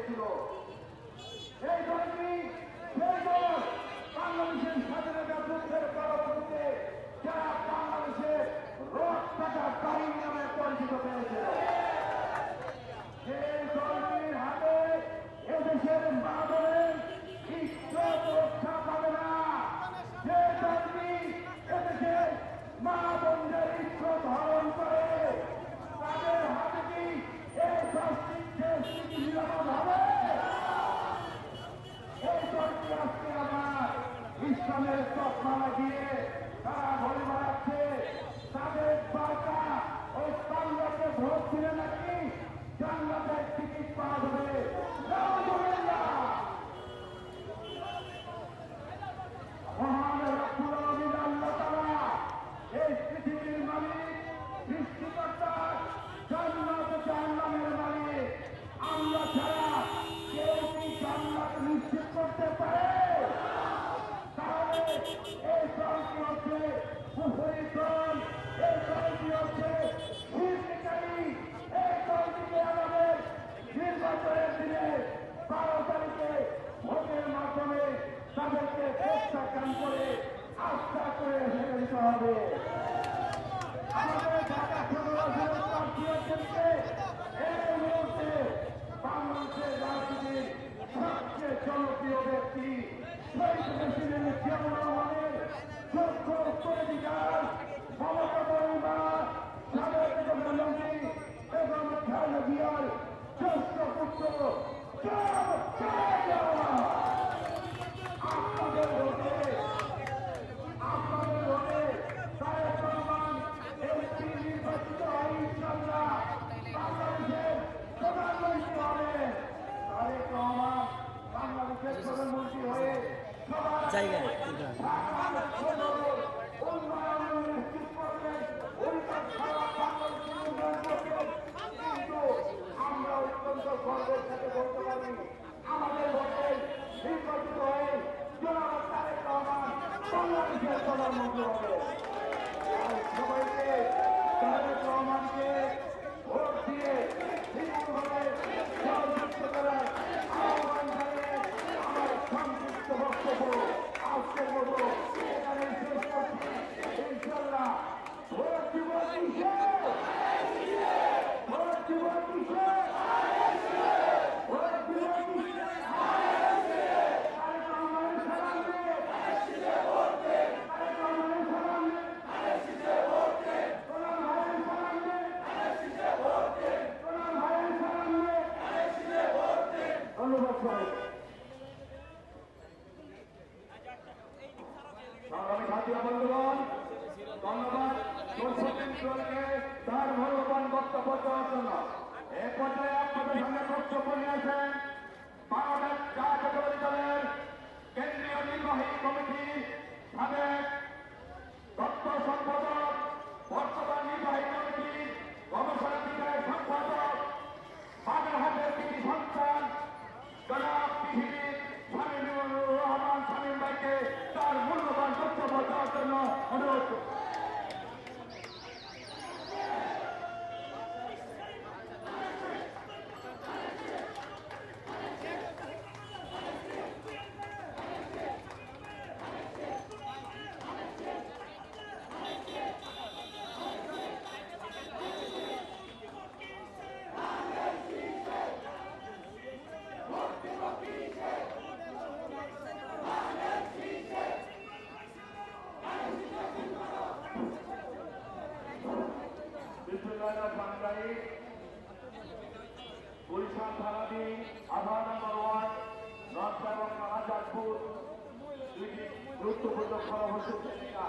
হয়েছিল। এই দলটি সেই দল বাংলাদেশের স্বাধীনতা যুদ্ধের পরবর্তীতে যারা বাংলাদেশের রক্তটা কাহিনী নামে পরিচিত পেয়েছিল। সেই দলটির হাতে এদেশের মা বোনের ইজ্জত রক্ষা পাবে না। যে দলটি এদেশের মা বোনদের ইজ্জত হরণ করে তাদের হাতে কি এই রাষ্ট্রের স্থিতিশীলতা হবে? এই দলটি আজকে আমার ইসলামের তকমা লাগিয়ে তারা ঘরে বেড়াচ্ছে। তাদের বার্তা ওই বাংলাকে ভোট দিলে নাকি জান্নাতের টিকিট পাওয়া যাবে। মহান রব্বুল আলামিন আল্লাহ তাআলা এই পৃথিবীর মালিক, সৃষ্টিকর্তা, জান্নাত জাহান্নামের মালিক। আল্লাহ ছাড়া কেউ কি জান্নাত নিশ্চিত করতে পারে? তাহলে এই দলটি হচ্ছে কুফরি দল, এই দলটি হচ্ছে শিরকিকারী। এই দলটিকে আমাদের নির্বাচনের দিনে 12 তারিখে ভোটের মাধ্যমে তাদেরকে প্রত্যাখ্যান করে আস্থা করে ফেলে দিতে হবে। আমাদের ঢাকা সদর প্রার্থীদেরকে এই মুহূর্তে বাংলাদেশের রাজনীতির সবচেয়ে জনপ্রিয় ব্যক্তি শহীদ প্রেসিডেন্ট জিয়াউর রহমানের যোগ্য উত্তরাধিকার মমতা বন্দ্যোপাধ্যায়, সাবেক প্রধানমন্ত্রী এবং খালেদা জিয়ার জ্যেষ্ঠ পুত্র আপনাদের ভোটে তারেক রহমান এমপি নির্বাচিত হয় ইনশাআল্লাহ। বাংলাদেশের প্রধানমন্ত্রী হবেন। তারেক রহমান বাংলাদেশের প্রধানমন্ত্রী হয়ে জায়গায় উন্নয়নের নেতৃত্ব করবেন। কিন্তু আমরা অত্যন্ত গর্বের সাথে বলতে পারি আমাদের ভোটে নির্বাচিত হয়ে জনাব তারেক রহমান বাংলাদেশের প্রধানমন্ত্রী হবে। সবাইকে তারেক রহমানকে ভোট দিয়ে বিপুলভাবে সহযোগিত করার আহ্বান জানিয়ে আমার সংক্ষিপ্ত বক্তব্য আজকের মতো এখানে শেষ করছি। ইনশাল্লাহ ভোট দিব কিসে? ভোট দিব কিসে? ভোট দিব কিসে? তারেক রহমানের সালাম দে। তারেক রহমানের সালাম দে। প্রধান ভাইয়ের সালাম দে। প্রধান ভাইয়ের সালাম দে। ধন্যবাদ সবাই। সংগ্রামী সাথী বন্ধুগণ, ধন্যবাদ দর্শকের দলকে তার মূল্যবান বক্তব্য দেওয়ার জন্য। এ পর্যায়ে আপনাদের সঙ্গে বক্তব্য নিয়েছেন বাংলাদেশ জাতীয়তাবাদী দলের কেন্দ্রীয় নির্বাহী কমিটির সাবেক তথ্য সম্পাদক, বর্তমান নির্বাহী কমিটির গবেষণা বিভাগের সম্পাদক, বাগেরহাটের কৃষি সন্তান জনাব পৃথিবীর শামীমুর রহমান শামীম ভাইকে তার মূল্যবান বক্তব্য দেওয়ার জন্য অনুরোধ করছি। গুলশান থানাধীন আধার নম্বর 1 নর্থ এবং আজাদপুর দুইটি গুরুত্বপূর্ণ খরগোশের তালিকা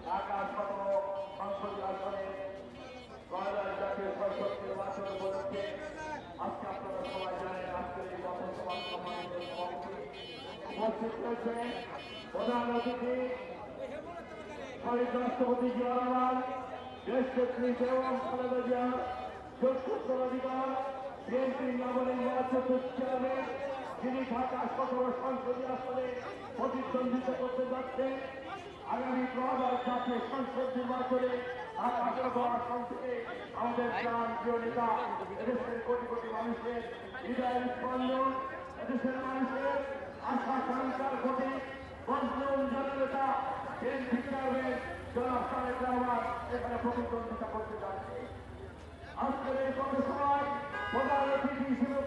ঢাকা 17 সংসদীয় আসনে বাংলাদেশ জাতীয় সংসদ নির্বাচন উপলক্ষে আজকে আপনারা সবাই জানেন আজকের এই পথসভা উপস্থিত রয়েছেন প্রধান অতিথি শহীদ রাষ্ট্রপতি জিয়াউর রহমান, দেশ নেত্রী বেগম খালেদা জিয়া, যোগ্য উত্তরাধিকার বিএনপির নবনির্বাচিত চেয়ারম্যান, যিনি ঢাকা 17 সংসদীয় আসনে প্রতিদ্বন্দ্বিতা করতে যাচ্ছেন। আগামী 2000 জাতীয় সংসদ নির্বাচনে ঢাকা আসানসোল আসন থেকে আমাদের প্রাণ প্রিয় নেতা, এদেশের কোটি কোটি মানুষের হৃদয়ের স্পন্দন, এদেশের মানুষের আশা আকাঙ্ক্ষার প্রতি বন্ধন জননেতা বিএনপি চেয়ারম্যান জনাব তারেক রহমান এখানে প্রতিদ্বন্দ্বিতা করতে যাচ্ছে। আজকের এই পথসভায় প্রধান অতিথি হিসেবে